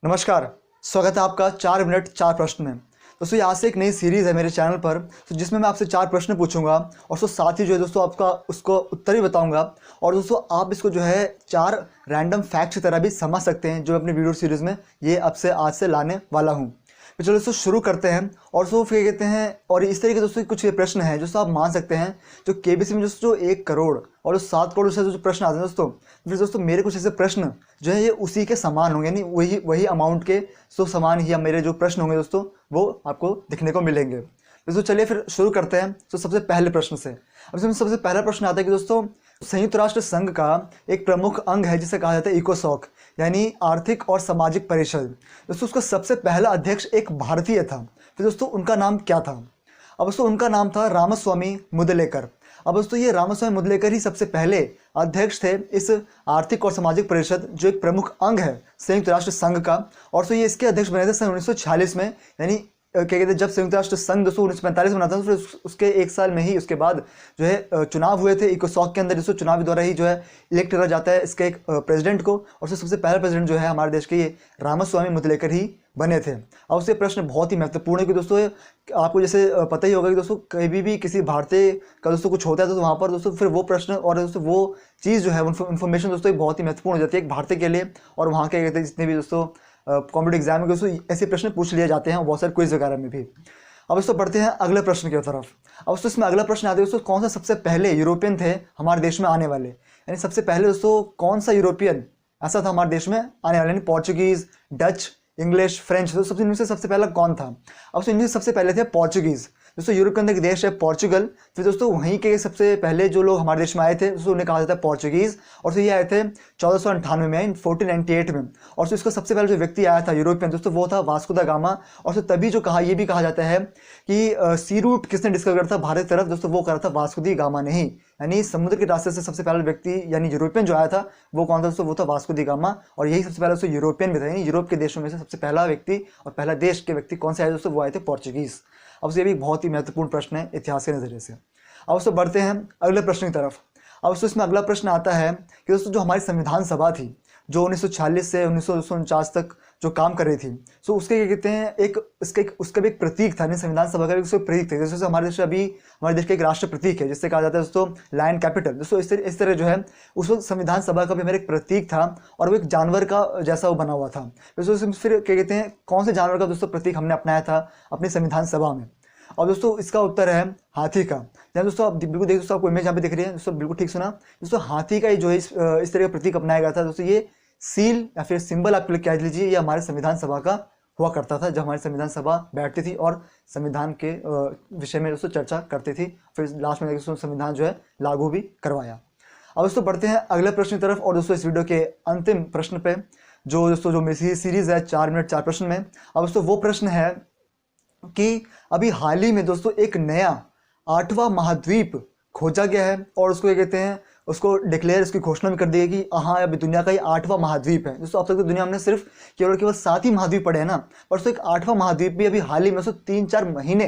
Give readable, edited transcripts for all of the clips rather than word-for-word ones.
नमस्कार। स्वागत है आपका 4 मिनट 4 प्रश्न में। दोस्तों यहाँ से एक नई सीरीज़ है मेरे चैनल पर, तो जिसमें मैं आपसे 4 प्रश्न पूछूंगा और साथ ही जो है दोस्तों आपका उसको उत्तर भी बताऊंगा। और दोस्तों आप इसको जो है 4 रैंडम फैक्ट्स की तरह भी समझ सकते हैं, जो अपनी वीडियो सीरीज़ में ये अब से आज से लाने वाला हूँ। तो चलो दोस्तों शुरू करते हैं। और दोस्तों फिर कहते हैं, और इस तरीके दोस्तों कुछ ये प्रश्न हैं जो आप मान सकते हैं, जो केबीसी में दोस्तों 1 करोड़ और 7 करोड़ से जो प्रश्न आते हैं दोस्तों, फिर दोस्तों मेरे कुछ ऐसे प्रश्न जो है ये उसी के समान होंगे, यानी वही अमाउंट के समान ही मेरे जो प्रश्न होंगे दोस्तों वो आपको दिखने को मिलेंगे। दोस्तों चलिए फिर शुरू करते हैं। तो सबसे पहले प्रश्न से, अब इसमें सबसे पहला प्रश्न आता है कि दोस्तों संयुक्त राष्ट्र संघ का एक प्रमुख अंग है जिसे कहा जाता है इकोसॉक, यानी आर्थिक और सामाजिक परिषद। दोस्तों उसका सबसे पहला अध्यक्ष एक भारतीय था। फिर दोस्तों उनका नाम क्या था? अब दोस्तों उनका नाम था रामास्वामी मुदलेकर। अब दोस्तों ये रामास्वामी मुदलेकर ही सबसे पहले अध्यक्ष थे इस आर्थिक और सामाजिक परिषद, जो एक प्रमुख अंग है संयुक्त राष्ट्र संघ का। और तो ये इसके अध्यक्ष बने थे सन 1946 में, यानी क्या कहते हैं जब संयुक्त राष्ट्र संघ दोस्तों 1945 में बना था, फिर उसके 1 साल में ही उसके बाद जो है चुनाव हुए थे इकोसॉक के अंदर। दोस्तों चुनाव द्वारा ही जो है इलेक्ट करा जाता है इसके एक प्रेसिडेंट को, और सबसे पहला प्रेसिडेंट जो है हमारे देश के ये रामास्वामी मुदलेकर ही बने थे। अब उससे प्रश्न बहुत ही महत्वपूर्ण है कि दोस्तों आपको जैसे पता ही होगा कि दोस्तों कभी भी किसी भारतीय का दोस्तों कुछ होता है तो वहाँ पर दोस्तों फिर वो प्रश्न और दोस्तों वो चीज़ जो है इन्फॉर्मेशन दोस्तों बहुत ही महत्वपूर्ण हो जाती है एक भारतीय के लिए। और वहाँ के कहते हैं जितने भी दोस्तों कॉम्पिटिटिव एग्जाम में दोस्तों ऐसे प्रश्न पूछ लिए जाते हैं, और बहुत सारे क्विज वगैरह में भी। अब दोस्तों बढ़ते हैं अगले प्रश्न की तरफ। अब दोस्तों इसमें अगला प्रश्न आता है दोस्तों कौन सा सबसे पहले यूरोपियन थे हमारे देश में आने वाले, यानी सबसे पहले दोस्तों कौन सा यूरोपियन ऐसा था हमारे देश में आने वाले, यानी पोर्चुगीज, डच, इंग्लिश, फ्रेंच, तो सबसे पहला कौन था? अब इनमें सबसे पहले थे पोर्चुगीज। दोस्तों यूरोप के अंदर एक देश है पोर्चुगल। फिर दोस्तों वहीं के सबसे पहले जो लोग हमारे देश में आए थे दोस्तों उन्हें कहा जाता है पोर्चुगीज। और फिर ये आए थे 1498 में, 1498 में। और फिर इसका सबसे पहले जो व्यक्ति आया था यूरोपियन दोस्तों वो था वास्को दा गामा। और फिर तभी जो ये भी कहा जाता है कि सी रूट किसने डिस्कवर करा था भारत की तरफ दोस्तों, वो करा था वास्को दी गामा ने ही, यानी समुद्र के रास्ते से सबसे पहला व्यक्ति यानी यूरोपियन जो आया था वो कौन था दोस्तों, वो था वास्को दी गामा। और यही सबसे पहला दोस्तों यूरोपियन भी था, यानी यूरोप के देशों में से सबसे पहला व्यक्ति और पहला देश के व्यक्ति कौन से आए दोस्तों, वो आए थे पोर्चुगीज। अब ये भी बहुत ही महत्वपूर्ण प्रश्न है इतिहास के नज़रिए से। अब दोस्तों बढ़ते हैं अगले प्रश्न की तरफ। अब दोस्तों इसमें अगला प्रश्न आता है कि दोस्तों जो हमारी संविधान सभा थी जो 1946 से 1949 तक जो काम कर रही थी, तो उसके क्या कहते हैं उसका भी एक प्रतीक था, नहीं संविधान सभा का भी उसका प्रतीक था। जैसे हमारे देश अभी हमारे देश का एक राष्ट्र प्रतीक है जिससे कहा जाता है दोस्तों लायन कैपिटल। दोस्तों इस तरह जो है उस वक्त संविधान सभा का भी हमारा एक प्रतीक था, और वो एक जानवर का जैसा वो बना हुआ था। दोस्तों फिर क्या कहते हैं कौन से जानवर का दोस्तों प्रतीक हमने अपनाया था अपनी संविधान सभा में? और दोस्तों इसका उत्तर है हाथी का। यहाँ दोस्तों आप बिल्कुल देखिए दोस्तों आपको इमेज यहाँ पे दिख रही है दोस्तों, बिल्कुल ठीक सुना दोस्तों, हाथी का ही जो है इस तरह का प्रतीक अपनाया गया था दोस्तों। ये सील या फिर सिंबल आप कह लीजिए, ये हमारे संविधान सभा का हुआ करता था जब हमारी संविधान सभा बैठती थी और संविधान के विषय में दोस्तों चर्चा करती थी। फिर लास्ट में दोस्तों संविधान जो है लागू भी करवाया। अब दोस्तों बढ़ते हैं अगले प्रश्न की तरफ। और दोस्तों इस वीडियो के अंतिम प्रश्न पे जो दोस्तों जो मेरी सीरीज है 4 मिनट 4 प्रश्न में, अब दोस्तों वो प्रश्न है कि अभी हाल ही में दोस्तों एक नया 8वां महाद्वीप खोजा गया है, और उसको क्या कहते हैं उसको डिक्लेयर उसकी घोषणा भी कर दी है कि हाँ अभी दुनिया का ये 8वां महाद्वीप है। दोस्तों अब तक तो दुनिया में सिर्फ केवल 7 ही महाद्वीप पड़े हैं ना, पर दोस्तों एक 8वां महाद्वीप भी अभी हाल ही में दोस्तों 3-4 महीने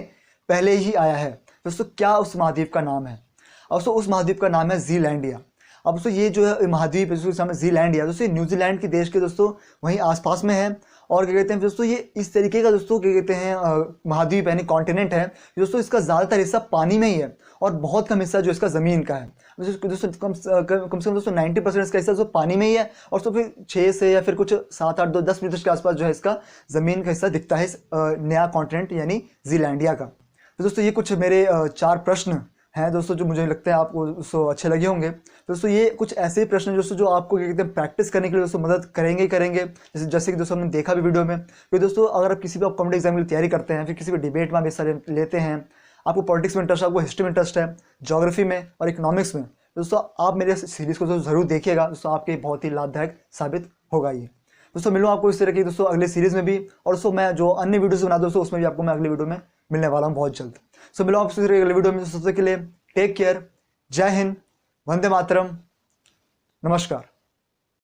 पहले ही आया है। दोस्तों क्या उस महाद्वीप का नाम है? और दोस्तों उस महाद्वीप का नाम है जीलैंडिया। अब दोस्तों ये जो है महाद्वीप है जिसका नाम है जीलैंडिया, दोस्तों न्यूजीलैंड के देश के दोस्तों वहीं आसपास में है। और क्या कहते हैं दोस्तों ये इस तरीके का दोस्तों क्या कहते हैं महाद्वीप यानी कॉन्टिनेंट है दोस्तों, इसका ज़्यादातर हिस्सा पानी में ही है और बहुत कम हिस्सा जो इसका ज़मीन का है। दोस्तों कम से कम दोस्तों 90% इसका हिस्सा जो पानी में ही है, और तो फिर 6 से या फिर कुछ 7, 8, 10% के आसपास जो है इसका ज़मीन का हिस्सा दिखता है इस नया कॉन्टिनेंट यानी जीलैंडिया का। तो दोस्तों ये कुछ मेरे 4 प्रश्न हैं दोस्तों जो मुझे लगता है आपको दोस्तों अच्छे लगे होंगे। दोस्तों ये कुछ ऐसे ही प्रश्न दोस्तों जो आपको क्या कहते हैं प्रैक्टिस करने के लिए दोस्तों मदद करेंगे जैसे कि दोस्तों हमने देखा भी वीडियो में। तो दोस्तों अगर आप किसी भी आप कॉम्पिटिटिव एग्जाम की तैयारी करते हैं, फिर किसी भी डिबेट में आप हिस्सा लेते हैं, आपको पॉलिटिक्स में इंटरेस्ट है, आपको हिस्ट्री में इंटरेस्ट है, ज्योग्राफी में और इकोनॉमिक्स में, दोस्तों आप मेरे सीरीज़ को ज़रूर देखिएगा दोस्तों, आपके बहुत ही लाभदायक साबित होगा ये। दोस्तों मिलूँ आपको इस तरह की दोस्तों अगले सीरीज़ में भी, और दोस्तों मैं जो अन्य वीडियोज़ बना दोस्तों उसमें भी आपको मैं अगले वीडियो में मिलने वाला हूँ बहुत जल्द। सो मिलूँ आपसे अगले वीडियो में, सबसे के लिए टेक केयर, जय हिंद, वंदे मातरम, नमस्कार।